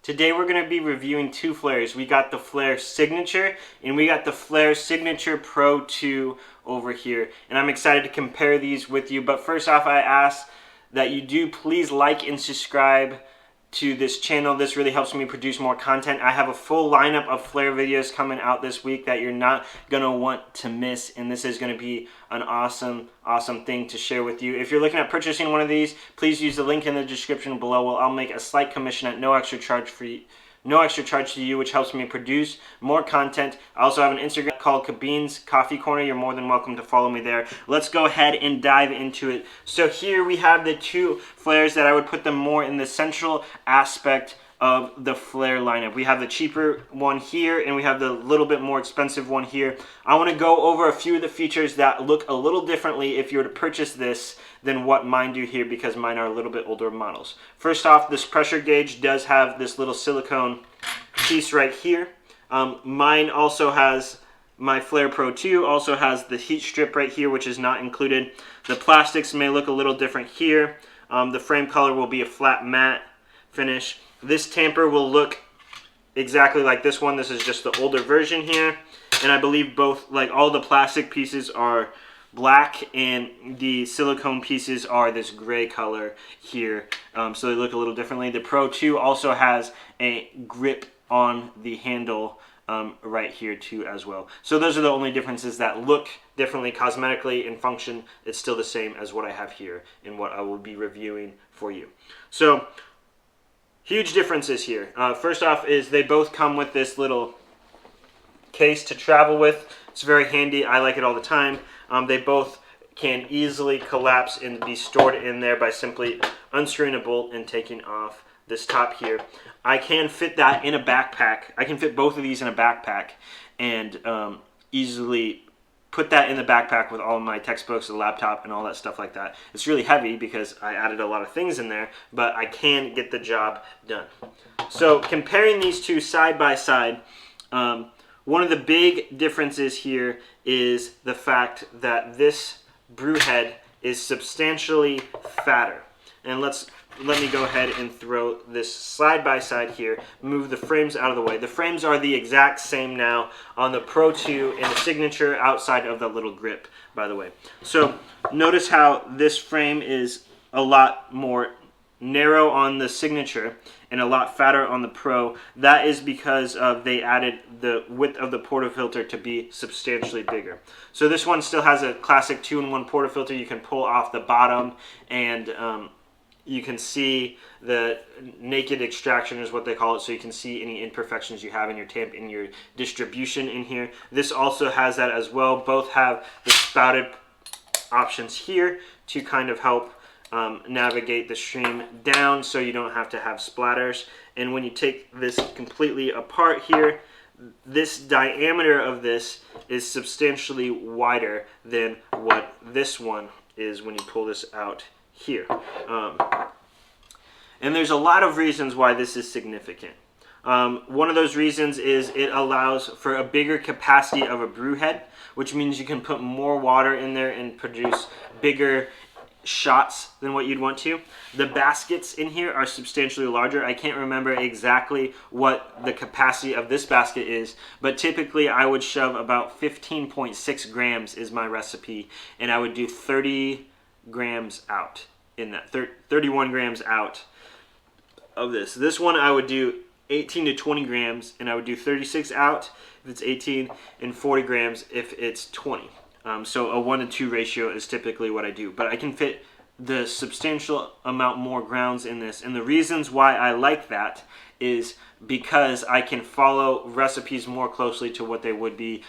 Today we're going to be reviewing two Flairs. We got the Flair Signature and we got the Flair Signature Pro 2 over here. And I'm excited to compare these with you. But first off, I ask that you do please like and subscribe to this channel. This really helps me produce more content. I have a full lineup of Flair videos coming out this week that you're not gonna want to miss, and this is gonna be an awesome thing to share with you. If you're looking at purchasing one of these, please use the link in the description below. Well, I'll make a slight commission at no extra charge to you, which helps me produce more content. I also have an Instagram called Cabin's Coffee Corner. You're more than welcome to follow me there. Let's go ahead and dive into it. So here we have the two Flairs that I would put them more in the central aspect of the Flair lineup. We have the cheaper one here and we have the little bit more expensive one here. I want to go over a few of the features that look a little differently if you were to purchase this than what mine do here, because mine are a little bit older models. First off, this pressure gauge does have this little silicone piece right here. Mine also has, my Flair Pro 2 also has the heat strip right here, which is not included. The plastics may look a little different here. The frame color will be a flat matte finish. This tamper will look exactly like this one. This is just the older version here. And I believe both, like all the plastic pieces are black and the silicone pieces are this gray color here. So they look a little differently. The Pro 2 also has a grip on the handle right here too as well. So those are the only differences that look differently cosmetically. In function, it's still the same as what I have here and what I will be reviewing for you. So huge differences here. First off is they both come with this little case to travel with. It's very handy. I like it all the time. They both can easily collapse and be stored in there by simply unscrewing a bolt and taking off this top here. I can fit that in a backpack. I can fit both of these in a backpack and easily put that in the backpack with all of my textbooks, the laptop, and all that stuff like that. It's really heavy because I added a lot of things in there, but I can get the job done. So comparing these two side by side, one of the big differences here is the fact that this brew head is substantially fatter. And let me go ahead and throw this side by side here, move the frames out of the way. The frames are the exact same now on the Pro 2 and the Signature outside of the little grip, by the way. So notice how this frame is a lot more narrow on the Signature and a lot fatter on the Pro. That is because they added the width of the portafilter to be substantially bigger. So this one still has a classic 2-in-1 portafilter. You can pull off the bottom and you can see the naked extraction is what they call it, so you can see any imperfections you have in your tamp, in your distribution in here. This also has that as well. Both have the spouted options here to kind of help navigate the stream down so you don't have to have splatters. And when you take this completely apart here, this diameter of this is substantially wider than what this one is when you pull this out here. And there's a lot of reasons why this is significant. One of those reasons is it allows for a bigger capacity of a brew head, which means you can put more water in there and produce bigger shots than what you'd want to. The baskets in here are substantially larger. I can't remember exactly what the capacity of this basket is, but typically I would shove about 15.6 grams is my recipe, and I would do 30 grams out in that, 31 grams out of this. This one I would do 18 to 20 grams, and I would do 36 out if it's 18 and 40 grams if it's 20. So a 1 to 2 ratio is typically what I do, but I can fit the substantial amount more grounds in this. And the reasons why I like that is because I can follow recipes more closely to what they would be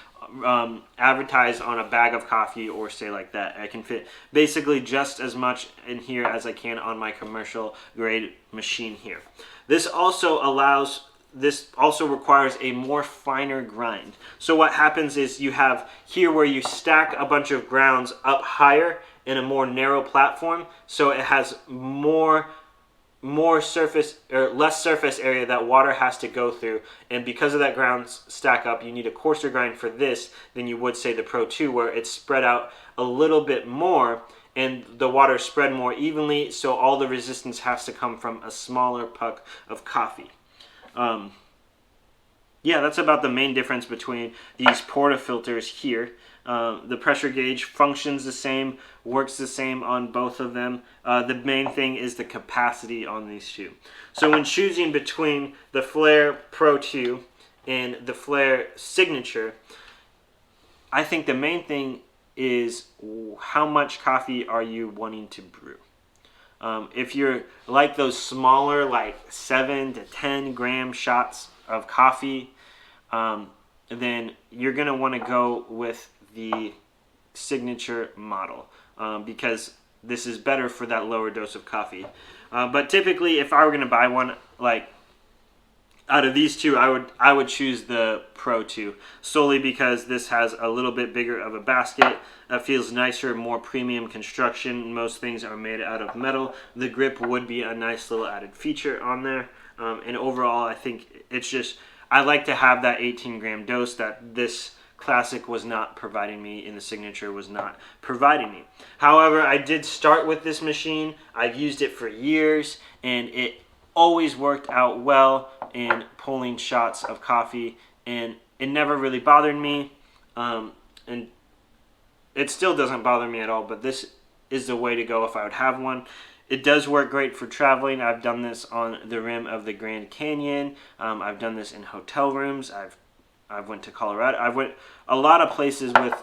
advertised on a bag of coffee or say like that. I can fit basically just as much in here as I can on my commercial grade machine here. This also requires a more finer grind. So what happens is you have here where you stack a bunch of grounds up higher in a more narrow platform, so it has more surface or less surface area that water has to go through, and because of that ground stack up, you need a coarser grind for this than you would say the Pro 2, where it's spread out a little bit more and the water spread more evenly, so all the resistance has to come from a smaller puck of coffee. Yeah, that's about the main difference between these portafilters here. The pressure gauge functions the same, works the same on both of them. The main thing is the capacity on these two. So when choosing between the Flair Pro 2 and the Flair Signature, I think the main thing is how much coffee are you wanting to brew. If you're like those smaller, like 7 to 10 gram shots of coffee, then you're going to want to go with the Signature model because this is better for that lower dose of coffee. But typically, if I were going to buy one, like out of these two, I would choose the Pro 2 solely because this has a little bit bigger of a basket. It feels nicer, more premium construction. Most things are made out of metal. The grip would be a nice little added feature on there. And overall, I think it's just, I like to have that 18 gram dose that this Classic was not providing me and the Signature was not providing me. However, I did start with this machine. I've used it for years and it always worked out well in pulling shots of coffee, and it never really bothered me, and it still doesn't bother me at all, but this is the way to go if I would have one. It does work great for traveling. I've done this on the rim of the Grand Canyon. I've done this in hotel rooms. I've went to Colorado. I've went a lot of places with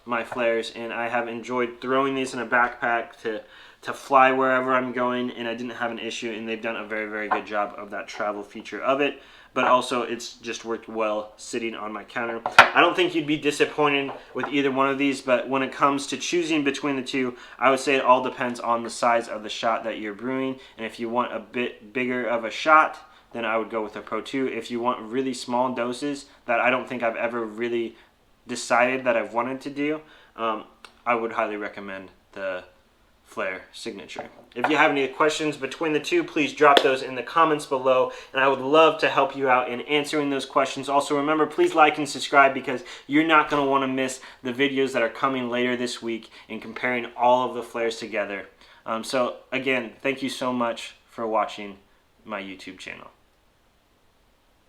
my Flairs, and I have enjoyed throwing these in a backpack to fly wherever I'm going, and I didn't have an issue, and they've done a very, very good job of that travel feature of it. But also, it's just worked well sitting on my counter. I don't think you'd be disappointed with either one of these, but when it comes to choosing between the two, I would say it all depends on the size of the shot that you're brewing, and if you want a bit bigger of a shot, then I would go with the Pro 2. If you want really small doses that I don't think I've ever really decided that I've wanted to do, I would highly recommend the Flair Signature. If you have any questions between the two, please drop those in the comments below, and I would love to help you out in answering those questions. Also, remember, please like and subscribe because you're not going to want to miss the videos that are coming later this week and comparing all of the Flairs together. So again, thank you so much for watching my YouTube channel.